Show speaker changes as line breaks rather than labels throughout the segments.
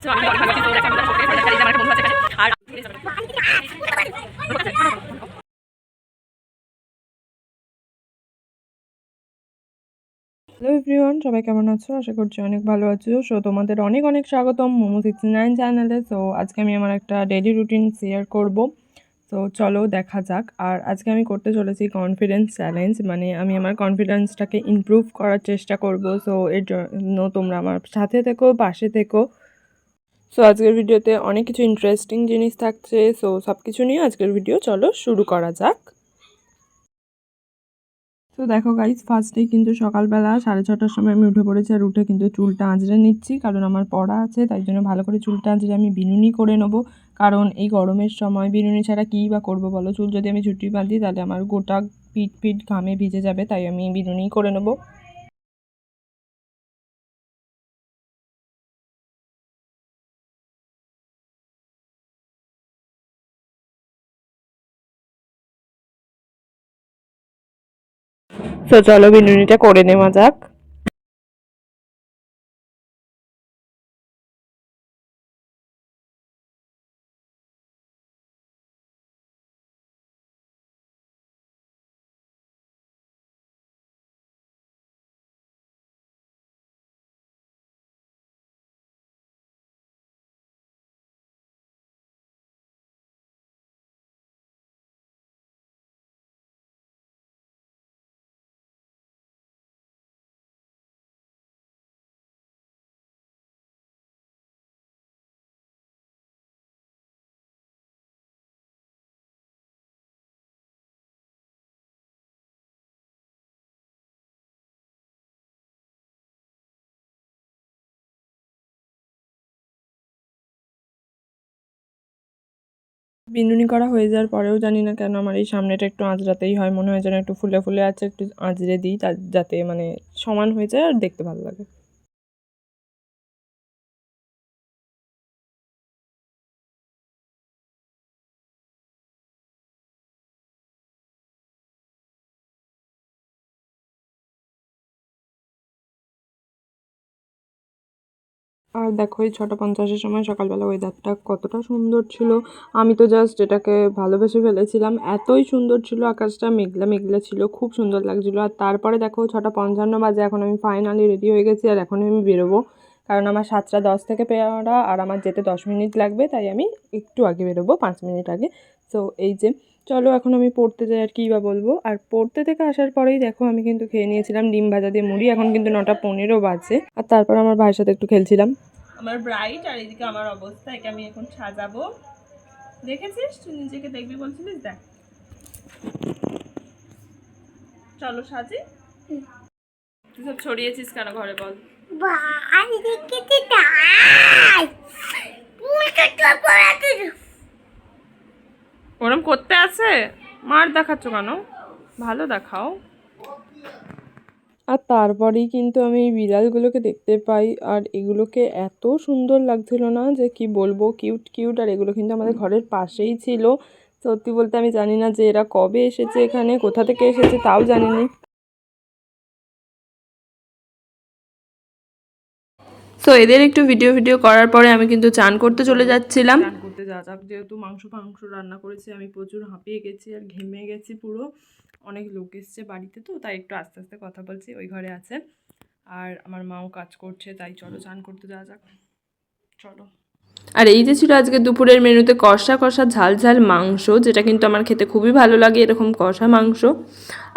Hello everyone, সবাই কেমন আছো? আশা করছি অনেক ভালো আছো। সো তোমাদের অনেক অনেক স্বাগতম মোমো69 চ্যানেলে। সো আজকে আমি আমার একটা ডেইলি রুটিন শেয়ার করব। তো চলো দেখা যাক। আর আজকে আমি করতে চলেছি কনফিডেন্স চ্যালেঞ্জ, মানে আমি আমার কনফিডেন্সটাকে ইমপ্রুভ করার চেষ্টা করব। সো এর জন্য তোমরা আমার সাথে থেকো, পাশে থেকো। সো আজকের ভিডিওতে অনেক কিছু ইন্টারেস্টিং জিনিস থাকছে। সো সব কিছু নিয়ে আজকের ভিডিও চলো শুরু করা যাক। তো দেখো গাইজ, ফার্স্টেই কিন্তু সকালবেলা 6:30টার সময় আমি উঠে পড়েছি। আর উঠে কিন্তু চুলটা আঁচড়ে নিচ্ছি, কারণ আমার পড়া আছে, তাই জন্য ভালো করে চুলটা আঁচড়ে আমি বিনুনি করে নেবো। কারণ এই গরমের সময় বিনুনি ছাড়া কী বা করবো বলো? চুল যদি আমি চুটি বাঁধি তাহলে আমার গোটা পিঠ ঘামে ভিজে যাবে, তাই আমি বিনুনি করে নেবো। তো চলো বিনুনিটা করে নেওয়া যাক। বিনুনি করা হয়ে যাওয়ার পরেও জানি না কেন আমার এই সামনেটা একটু আঁচড়াতেই হয়, মনে হয় যেন একটু ফুলে ফুলে আছে, একটু আঁচড়ে দিই যাতে মানে সমান হয়ে যায় আর দেখতে ভালো লাগে। আর দেখো এই 6:50-এর সময় সকালবেলা ওয়েদারটা কতটা সুন্দর ছিল। আমি তো জাস্ট এটাকে ভালোবেসে ফেলেছিলাম, এতই সুন্দর ছিল। আকাশটা মেঘলা মেঘলা ছিল, খুব সুন্দর লাগছিলো। আর তারপরে দেখো 6:55 বাজে, এখন আমি ফাইনালি রেডি হয়ে গেছি। আর এখন আমি বেরোবো, কারণ আমার 7:10 থেকে পেয়ারা, আর আমার যেতে 10 মিনিট লাগবে, তাই আমি একটু আগে বেরোবো, 5 মিনিট আগে। তো এই যে চলো এখন আমি পড়তে যাই, আর কী বা বলবো। আর পড়তে থেকে আসার পরেই দেখো আমি কিন্তু খেয়ে নিয়েছিলাম ডিম ভাজা দিয়ে মুড়ি। এখন কিন্তু 9:15 বাজে। আর তারপর আমার ভাইয়ের সাথে একটু খেলছিলাম। আমার ব্রাইট, আর এদিকে আমার অবস্থা। একে আমি এখন সাজাবো। দেখেছিস তুই নিজেকে দেখবি বলছিলিস? দেখ, চলো সাজি। তুই সব ছড়িয়েছিস কেন ঘরে বল? ওরম করতে আছে? মার দেখাচ্ছ কেন? ভালো দেখাও। আর তারপরেই কিন্তু আমি এই বিড়ালগুলোকে দেখতে পাই, আর এগুলোকে এত সুন্দর লাগছিল না যে কি বলবো, কিউট কিউট। আর এগুলো কিন্তু আমাদের ঘরের পাশেই ছিল। সত্যি বলতে আমি জানি না যে এরা কবে এসেছে, এখানে কোথা থেকে এসেছে তাও জানি না। তো এদের একটু ভিডিও করার পরে আমি কিন্তু চান করতে চলে যাচ্ছিলাম। চান করতে যাক, যেহেতু মাংস রান্না করেছি, আমি প্রচুর হাঁপিয়ে গেছি আর ঘেমে গেছি পুরো। অনেক লোক এসছে বাড়িতে, তো তাই একটু আস্তে আস্তে কথা বলছি। ওই ঘরে আছে, আর আমার মাও কাজ করছে, তাই চলো চান করতে যাওয়া যাক। চলো। আর এই যে ছিল আজকে দুপুরের মেনুতে কষা কষা ঝাল ঝাল মাংস, যেটা কিন্তু আমার খেতে খুবই ভালো লাগে, এরকম কষা মাংস।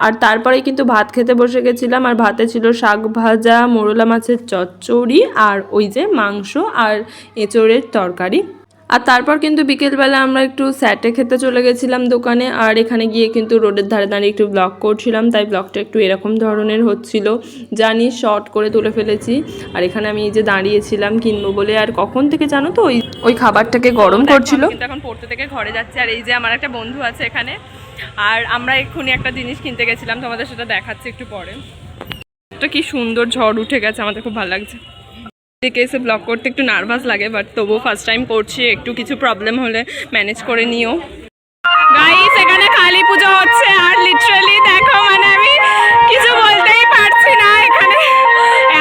আর তারপরেই কিন্তু ভাত খেতে বসে গেছিলাম। আর ভাতে ছিল শাক ভাজা, মোরলা মাছের চচ্চড়ি, আর ওই যে মাংস আর এঁচোড়ের তরকারি। আর তারপর কিন্তু বিকেলবেলা আমরা একটু স্যাটে খেতে চলে গেছিলাম দোকানে। আর এখানে গিয়ে কিন্তু রোডের ধারে দাঁড়িয়ে একটু ব্লগ করছিলাম, তাই ব্লগটা একটু এরকম ধরনের হচ্ছিল। জানি শর্ট করে তুলে ফেলেছি। আর এখানে আমি এই যে দাঁড়িয়েছিলাম কিনবো বলে, আর কখন থেকে জানো তো ওই খাবারটাকে গরম করছিল। কিন্তু এখন পড়তে থেকে ঘরে যাচ্ছে। আর এই যে আমার একটা বন্ধু আছে এখানে, আর আমরা এক্ষুনি একটা জিনিস কিনতে গেছিলাম, তোমাদের সেটা দেখাচ্ছি একটু পরে। এটা কি সুন্দর ঝড় উঠে গেছে, আমাদের খুব ভালো লাগছে। এদিকে এসে ব্লগ করতে একটু নার্ভাস লাগে, বাট তবুও ফার্স্ট টাইম করছি, একটু কিছু প্রবলেম হলে ম্যানেজ করে নিও। গাইস, এখানে কালী পুজো হচ্ছে, আর লিটারালি দেখো মানে আমি কিছু বলতেই পারছি না। এখানে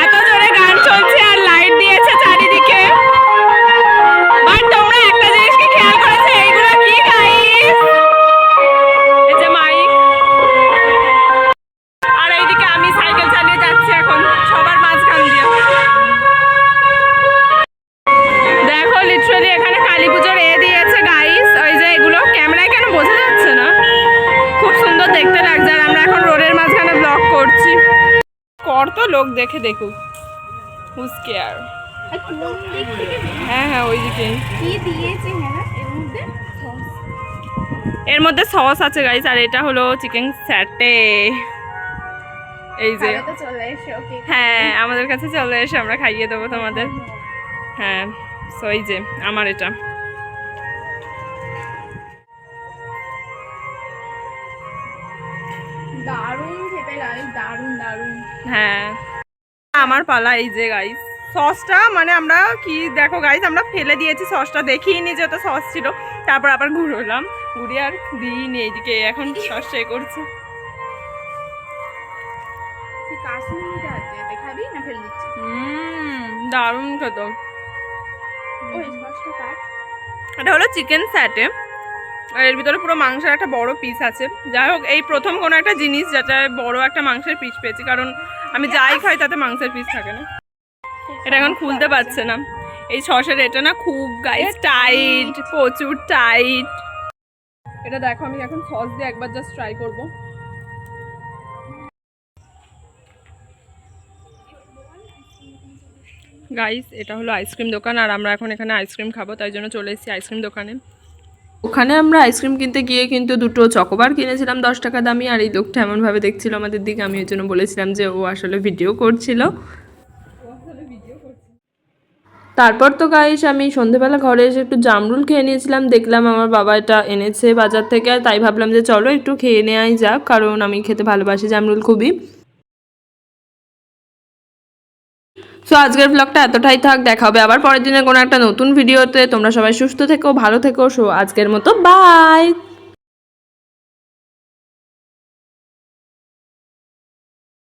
এত জোরে গান চলছে আর লাইট দিয়েছে চারিদিকে। কর তো, লোক দেখে দেখুক, হুজ কেয়ার। হ্যাঁ হ্যাঁ ওইদিকে এর মধ্যে সস আছে গাইস, আর এটা হলো চিকেন স্যাটে। এই যে হ্যাঁ আমাদের কাছে চলে এসে আমরা খাইয়ে দেবো তোমাদের। হ্যাঁ সো এই যে আমার এটা
দারুণ খেতে গাইস, দারুণ দারুণ।
হ্যাঁ আমার পালা। এই যে গাইস সসটা মানে আমরা কি দেখো গাইস, আমরা ফেলে দিয়েছি সসটা, দেখিনি যে ওটা সস ছিল, তারপর আবার ঘুরলাম, ঘুরিয়ে আর দিইনি। এইদিকে এখন সস এ করছে।
কাশ্মীরিটা আছে, দেখাবি না ফেলে দিচ্ছি।
দারুণ খেত।
ওই সসটা কাট।
এটা হলো চিকেন স্যাটে, আর এর ভিতরে পুরো মাংসের একটা বড় পিস আছে। যাই হোক এই প্রথম কোনো একটা জিনিস যেটা বড় একটা মাংসের পিস পেয়েছি, কারণ আমি যাই খাই তাতে মাংসের পিস থাকে না। এটা এখন খুলতে পারছে না। এই সসের এটা না খুব গাইস টাইট, প্রচুর টাইট। এটা দেখো আমি এখন সস দিয়ে একবার জাস্ট ট্রাই করবো। গাইস এটা হলো আইসক্রিম দোকান, আর আমরা এখন এখানে আইসক্রিম খাবো, তাই জন্য চলে এসেছি আইসক্রিম দোকানে। ওখানে আমরা আইসক্রিম কিনতে গিয়ে কিন্তু দুটো চকোবার কিনেছিলাম 10 টাকা দামি, আর এই লোকটা এমনভাবে দেখছিল আমাদের দিকে, আমি এর জন্য বলেছিলাম যে ও আসলে ভিডিও করছিল। তারপর তো গাইস আমি সন্ধেবেলা ঘরে এসে একটু জামরুল খেয়ে নিয়েছিলাম, দেখলাম আমার বাবা এটা এনেছে বাজার থেকে, তাই ভাবলাম যে চলো একটু খেয়ে নেওয়াই যাক, কারণ আমি খেতে ভালোবাসি জামরুল খুবই। সো আজকের ব্লগটা এতটাই থাক, দেখা হবে আবার পরের দিনের কোনো একটা নতুন ভিডিওতে। তোমরা সবাই সুস্থ থেকো, ভালো থেকো। সো আজকের মতো বাই।